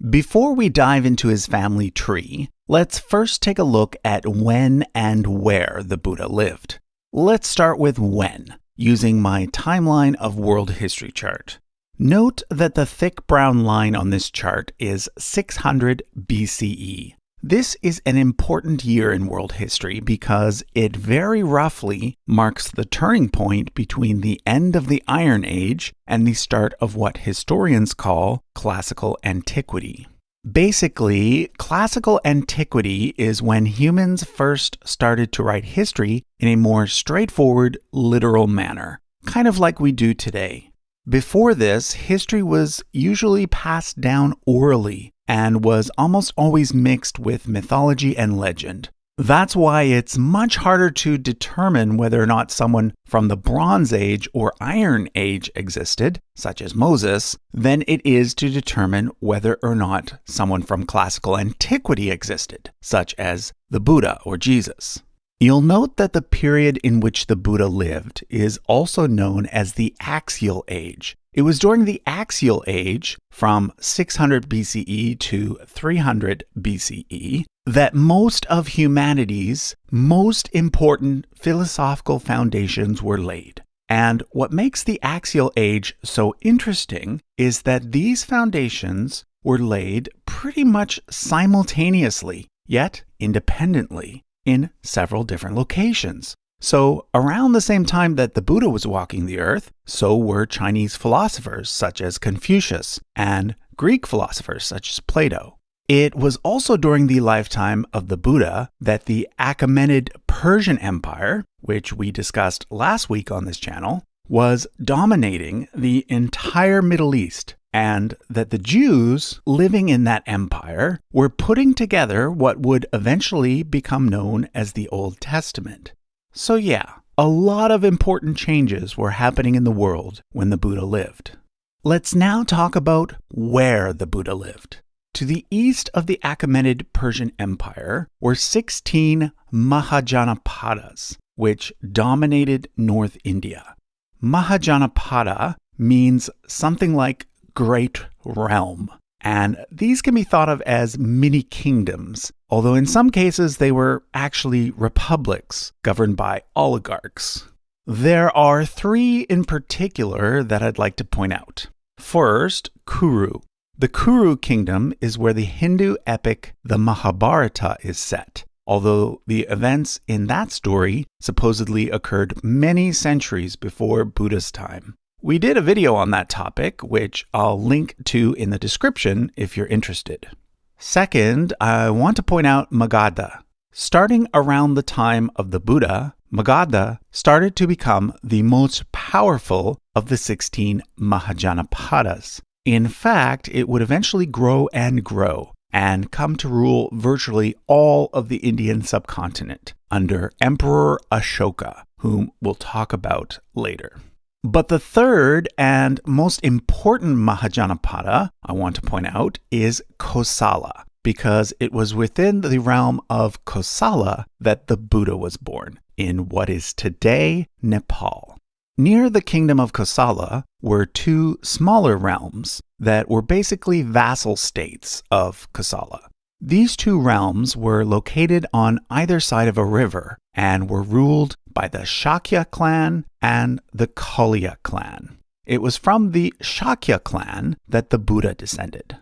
Before we dive into his family tree, let's first take a look at when and where the Buddha lived. Let's start with when, using my timeline of world history chart. Note that the thick brown line on this chart is 600 BCE. This is an important year in world history because it very roughly marks the turning point between the end of the Iron Age and the start of what historians call classical antiquity. Basically, classical antiquity is when humans first started to write history in a more straightforward, literal manner, kind of like we do today. Before this, history was usually passed down orally and was almost always mixed with mythology and legend. That's why it's much harder to determine whether or not someone from the Bronze Age or Iron Age existed, such as Moses, than it is to determine whether or not someone from classical antiquity existed, such as the Buddha or Jesus. You'll note that the period in which the Buddha lived is also known as the Axial Age. It was during the Axial Age, from 600 BCE to 300 BCE, that most of humanity's most important philosophical foundations were laid. And what makes the Axial Age so interesting is that these foundations were laid pretty much simultaneously, yet independently, in several different locations. So around the same time that the Buddha was walking the earth, so were Chinese philosophers such as Confucius and Greek philosophers such as Plato. It was also during the lifetime of the Buddha that the Achaemenid Persian Empire, which we discussed last week on this channel, was dominating the entire Middle East, and that the Jews living in that empire were putting together what would eventually become known as the Old Testament. So yeah, a lot of important changes were happening in the world when the Buddha lived. Let's now talk about where the Buddha lived. To the east of the Achaemenid Persian Empire were 16 Mahajanapadas, which dominated North India. Mahajanapada means something like great realm, and these can be thought of as mini kingdoms, although in some cases they were actually republics governed by oligarchs. There are three in particular that I'd like to point out. First, Kuru. The Kuru kingdom is where the Hindu epic the Mahabharata is set, although the events in that story supposedly occurred many centuries before Buddha's time. We did a video on that topic, which I'll link to in the description if you're interested. Second, I want to point out Magadha. Starting around the time of the Buddha, Magadha started to become the most powerful of the 16 Mahajanapadas. In fact, it would eventually grow and come to rule virtually all of the Indian subcontinent under Emperor Ashoka, whom we'll talk about later. But the third and most important Mahajanapada I want to point out is Kosala, because it was within the realm of Kosala that the Buddha was born, in what is today Nepal. Near the kingdom of Kosala were two smaller realms that were basically vassal states of Kosala. These two realms were located on either side of a river and were ruled by the Shakya clan and the Kauliya clan. It was from the Shakya clan that the Buddha descended.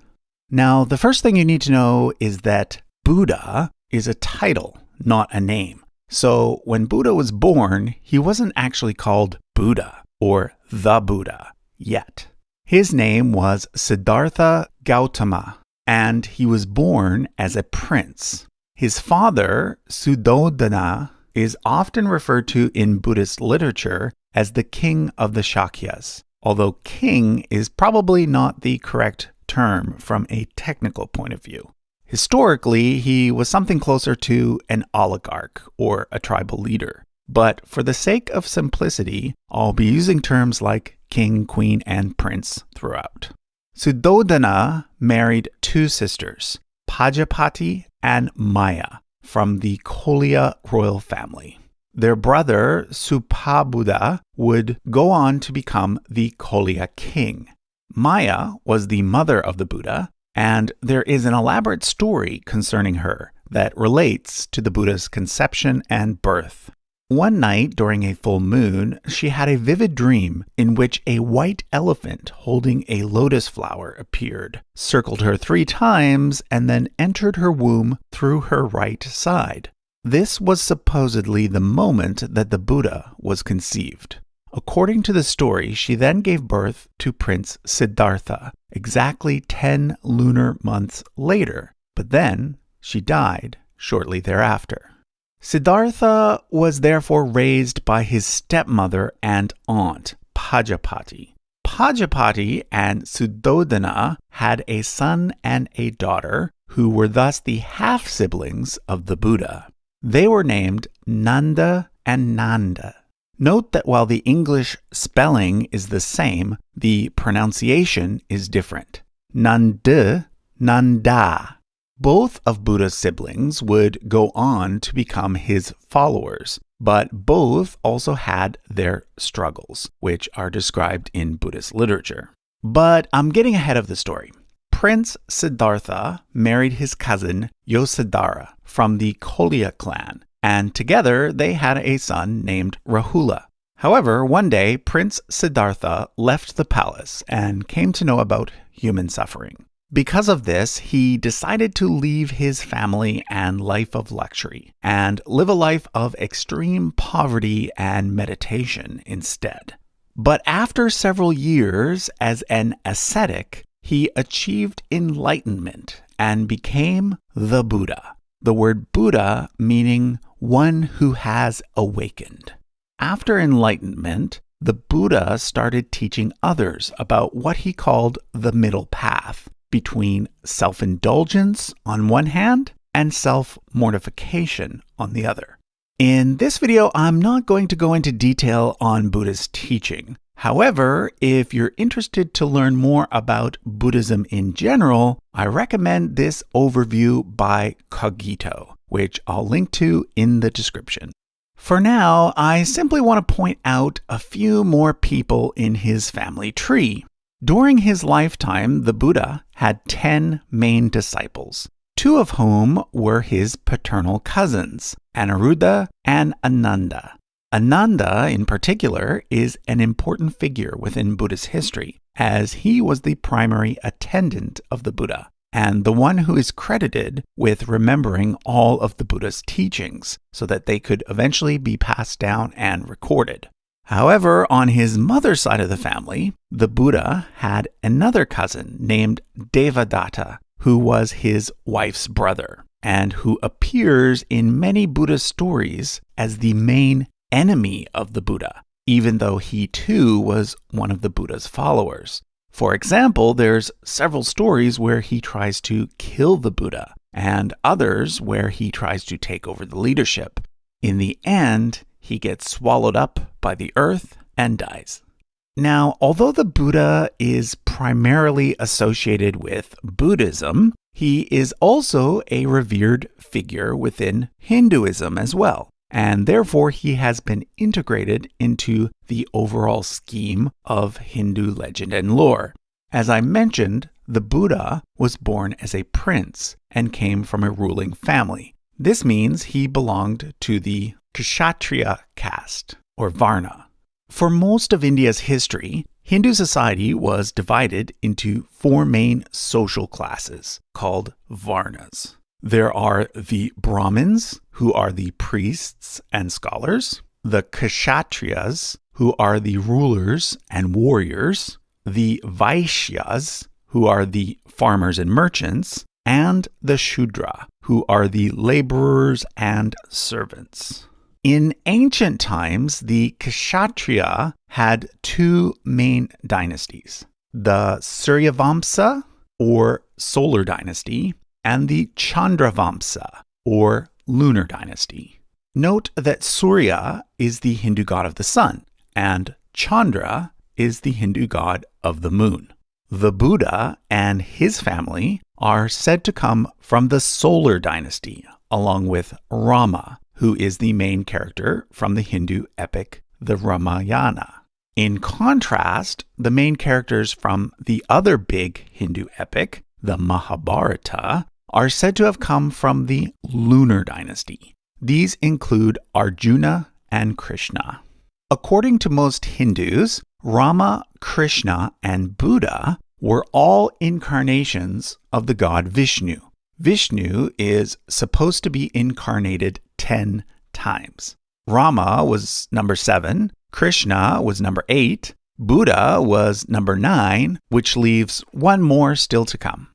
Now, the first thing you need to know is that Buddha is a title, not a name. So when Buddha was born, he wasn't actually called Buddha or the Buddha yet. His name was Siddhartha Gautama, and he was born as a prince. His father, Suddhodana, is often referred to in Buddhist literature as the king of the Shakyas, although king is probably not the correct term from a technical point of view. Historically, he was something closer to an oligarch or a tribal leader. But for the sake of simplicity, I'll be using terms like king, queen, and prince throughout. Suddhodana married two sisters, Pajapati and Maya, from the Kauliya royal family. Their brother, Supabuddha, would go on to become the Kauliya king. Maya was the mother of the Buddha, and there is an elaborate story concerning her that relates to the Buddha's conception and birth. One night during a full moon, she had a vivid dream in which a white elephant holding a lotus flower appeared, circled her 3 times, and then entered her womb through her right side. This was supposedly the moment that the Buddha was conceived. According to the story, she then gave birth to Prince Siddhartha, exactly 10 lunar months later, but then she died shortly thereafter. Siddhartha was therefore raised by his stepmother and aunt, Pajapati. Pajapati and Suddhodana had a son and a daughter, who were thus the half-siblings of the Buddha. They were named Nanda and Nanda. Note that while the English spelling is the same, the pronunciation is different. Nanda, Nanda. Both of Buddha's siblings would go on to become his followers, but both also had their struggles, which are described in Buddhist literature. But I'm getting ahead of the story. Prince Siddhartha married his cousin Yasodhara from the Koliya clan, and together they had a son named Rahula. However, one day Prince Siddhartha left the palace and came to know about human suffering. Because of this, he decided to leave his family and life of luxury and live a life of extreme poverty and meditation instead. But after several years as an ascetic, he achieved enlightenment and became the Buddha. The word Buddha meaning one who has awakened. After enlightenment, the Buddha started teaching others about what he called the middle path between self-indulgence on one hand and self-mortification on the other. In this video, I'm not going to go into detail on Buddha's teaching. However, if you're interested to learn more about Buddhism in general, I recommend this overview by Cogito, which I'll link to in the description. For now, I simply want to point out a few more people in his family tree. During his lifetime, the Buddha had 10 main disciples, 2 of whom were his paternal cousins, Anuruddha and Ananda. Ananda, in particular, is an important figure within Buddhist history, as he was the primary attendant of the Buddha, and the one who is credited with remembering all of the Buddha's teachings, so that they could eventually be passed down and recorded. However, on his mother's side of the family, the Buddha had another cousin named Devadatta, who was his wife's brother, and who appears in many Buddhist stories as the main enemy of the Buddha, even though he too was one of the Buddha's followers. For example, there's several stories where he tries to kill the Buddha, and others where he tries to take over the leadership. In the end, he gets swallowed up by the earth and dies. Now, although the Buddha is primarily associated with Buddhism, he is also a revered figure within Hinduism as well, and therefore he has been integrated into the overall scheme of Hindu legend and lore. As I mentioned, the Buddha was born as a prince and came from a ruling family. This means he belonged to the Kshatriya caste, or Varna. For most of India's history, Hindu society was divided into 4 main social classes called Varnas. There are the Brahmins, who are the priests and scholars, the Kshatriyas, who are the rulers and warriors, the Vaishyas, who are the farmers and merchants, and the Shudra, who are the laborers and servants. In ancient times, the Kshatriya had 2 main dynasties, the Suryavamsa, or solar dynasty, and the Chandravamsa, or lunar dynasty. Note that Surya is the Hindu god of the sun, and Chandra is the Hindu god of the moon. The Buddha and his family are said to come from the solar dynasty, along with Rama, who is the main character from the Hindu epic, the Ramayana. In contrast, the main characters from the other big Hindu epic, the Mahabharata, are said to have come from the lunar dynasty. These include Arjuna and Krishna. According to most Hindus, Rama, Krishna, and Buddha were all incarnations of the god Vishnu. Vishnu is supposed to be incarnated 10 times. Rama was number 7, Krishna was number 8, Buddha was number 9, which leaves one more still to come.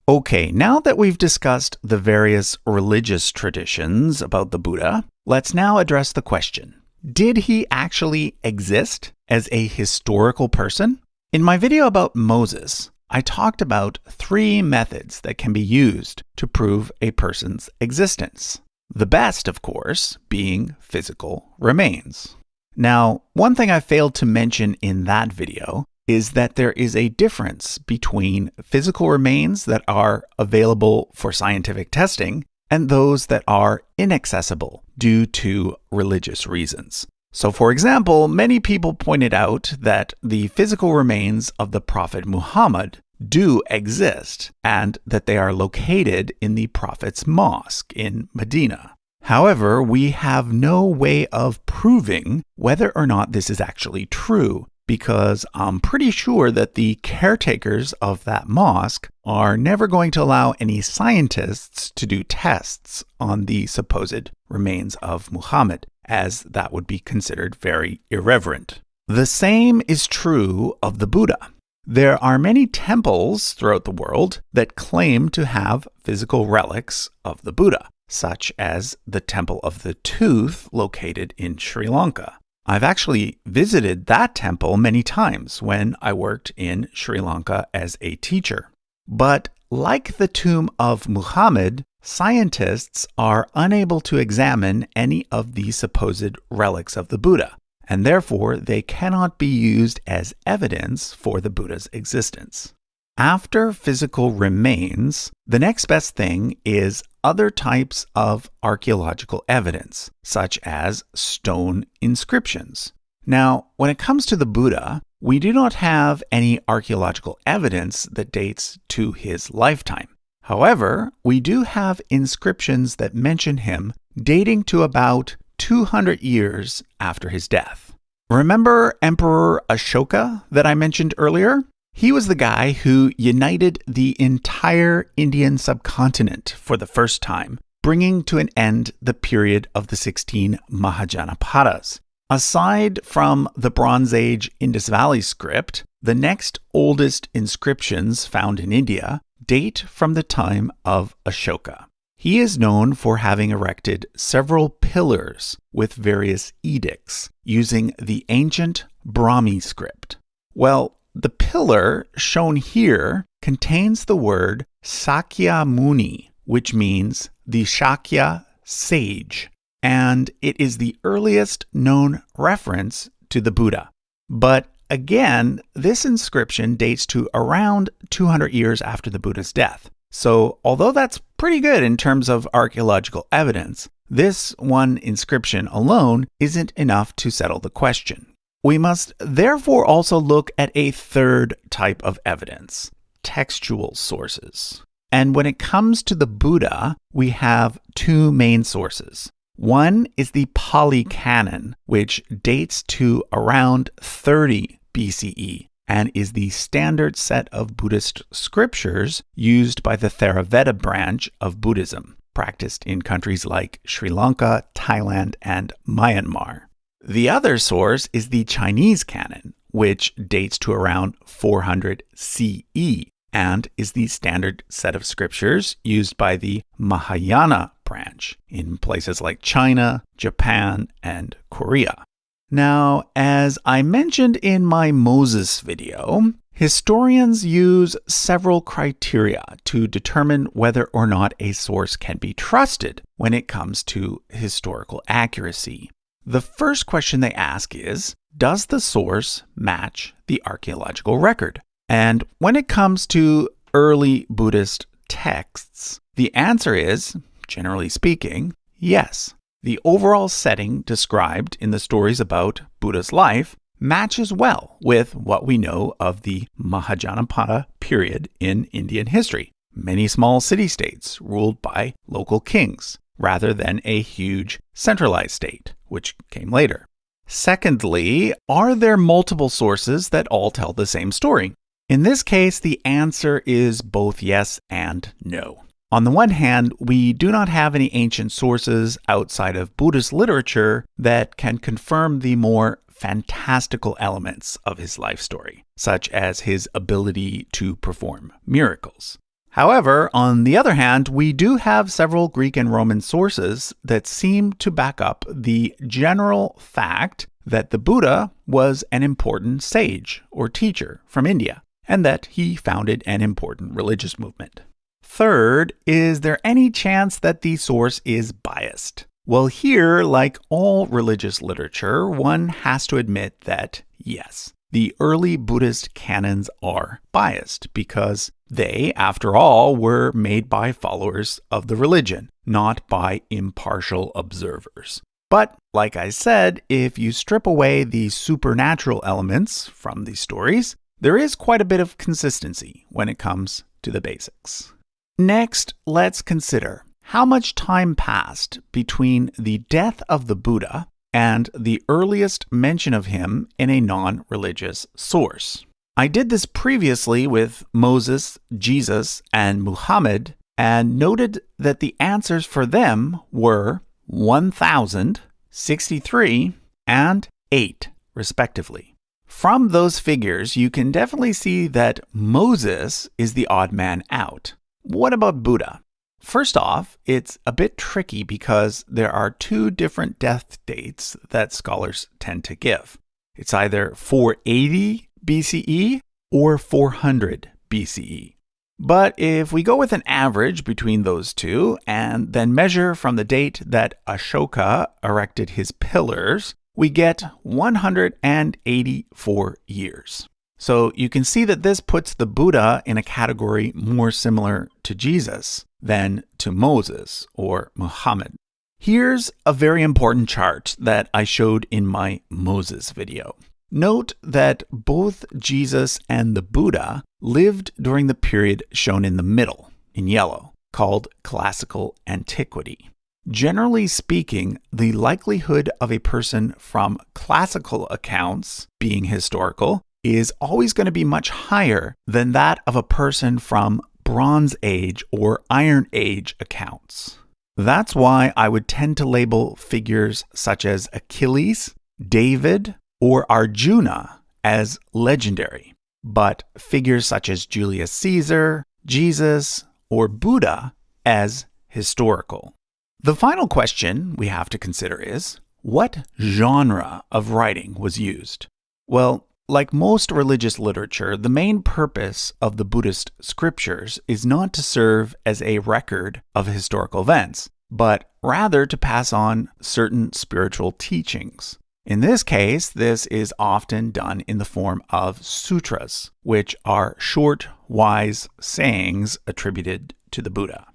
Okay, now that we've discussed the various religious traditions about the Buddha, let's now address the question: did he actually exist as a historical person? In my video about Moses, I talked about 3 methods that can be used to prove a person's existence. The best, of course, being physical remains. Now, one thing I failed to mention in that video is that there is a difference between physical remains that are available for scientific testing and those that are inaccessible due to religious reasons. So, for example, many people pointed out that the physical remains of the Prophet Muhammad do exist and that they are located in the Prophet's mosque in Medina. However, we have no way of proving whether or not this is actually true, because I'm pretty sure that the caretakers of that mosque are never going to allow any scientists to do tests on the supposed remains of Muhammad, as that would be considered very irreverent. The same is true of the Buddha. There are many temples throughout the world that claim to have physical relics of the Buddha, such as the Temple of the Tooth located in Sri Lanka. I've actually visited that temple many times when I worked in Sri Lanka as a teacher. But like the tomb of Muhammad, scientists are unable to examine any of the supposed relics of the Buddha, and therefore they cannot be used as evidence for the Buddha's existence. After physical remains, the next best thing is other types of archaeological evidence, such as stone inscriptions. Now, when it comes to the Buddha, we do not have any archaeological evidence that dates to his lifetime. However, we do have inscriptions that mention him dating to about 200 years after his death. Remember Emperor Ashoka that I mentioned earlier? He was the guy who united the entire Indian subcontinent for the first time, bringing to an end the period of the 16 Mahajanapadas. Aside from the Bronze Age Indus Valley script, the next oldest inscriptions found in India date from the time of Ashoka. He is known for having erected several pillars with various edicts using the ancient Brahmi script. Well, the pillar shown here contains the word Sakya Muni, which means the Shakya sage, and it is the earliest known reference to the Buddha. But again, this inscription dates to around 200 years after the Buddha's death. So although that's pretty good in terms of archaeological evidence, this one inscription alone isn't enough to settle the question. We must therefore also look at a third type of evidence, textual sources. And when it comes to the Buddha, we have 2 main sources. One is the Pali Canon, which dates to around 30 BCE and is the standard set of Buddhist scriptures used by the Theravada branch of Buddhism, practiced in countries like Sri Lanka, Thailand, and Myanmar. The other source is the Chinese canon, which dates to around 400 CE and is the standard set of scriptures used by the Mahayana branch in places like China, Japan, and Korea. Now, as I mentioned in my Moses video, historians use several criteria to determine whether or not a source can be trusted when it comes to historical accuracy. The first question they ask is, does the source match the archaeological record? And when it comes to early Buddhist texts, the answer is, generally speaking, yes. The overall setting described in the stories about Buddha's life matches well with what we know of the Mahajanapada period in Indian history. many small city-states ruled by local kings, rather than a huge centralized state, which came later. Secondly, are there multiple sources that all tell the same story? In this case, the answer is both yes and no. On the one hand, we do not have any ancient sources outside of Buddhist literature that can confirm the more fantastical elements of his life story, such as his ability to perform miracles. However, on the other hand, we do have several Greek and Roman sources that seem to back up the general fact that the Buddha was an important sage or teacher from India, and that he founded an important religious movement. Third, is there any chance that the source is biased? Well, here, like all religious literature, one has to admit that yes, the early Buddhist canons are biased because they, after all, were made by followers of the religion, not by impartial observers. But, like I said, if you strip away the supernatural elements from these stories, there is quite a bit of consistency when it comes to the basics. Next, let's consider how much time passed between the death of the Buddha and the earliest mention of him in a non-religious source. I did this previously with Moses, Jesus, and Muhammad, and noted that the answers for them were 1,000, 63, and 8, respectively. From those figures, you can definitely see that Moses is the odd man out. What about Buddha? First off, it's a bit tricky because there are two different death dates that scholars tend to give. It's either 480 BCE or 400 BCE. But if we go with an average between those two and then measure from the date that Ashoka erected his pillars, we get 184 years. So you can see that this puts the Buddha in a category more similar to Jesus than to Moses or Muhammad. Here's a very important chart that I showed in my Moses video. Note that both Jesus and the Buddha lived during the period shown in the middle, in yellow, called Classical Antiquity. Generally speaking, the likelihood of a person from classical accounts being historical is always going to be much higher than that of a person from Bronze Age or Iron Age accounts. That's why I would tend to label figures such as Achilles, David, or Arjuna as legendary, but figures such as Julius Caesar, Jesus, or Buddha as historical. The final question we have to consider is, what genre of writing was used? Well, like most religious literature, the main purpose of the Buddhist scriptures is not to serve as a record of historical events, but rather to pass on certain spiritual teachings. In this case, this is often done in the form of sutras, which are short, wise sayings attributed to the Buddha.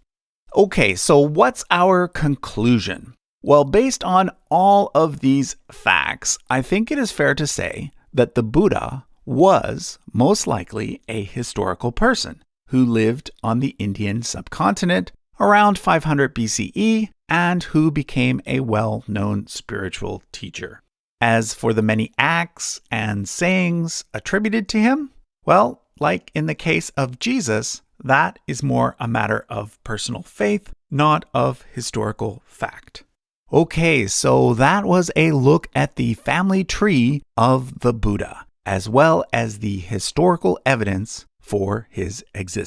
Okay, so what's our conclusion? Well, based on all of these facts, I think it is fair to say that the Buddha was most likely a historical person who lived on the Indian subcontinent around 500 BCE and who became a well-known spiritual teacher. As for the many acts and sayings attributed to him, well, like in the case of Jesus, that is more a matter of personal faith, not of historical fact. Okay, so that was a look at the family tree of the Buddha, as well as the historical evidence for his existence.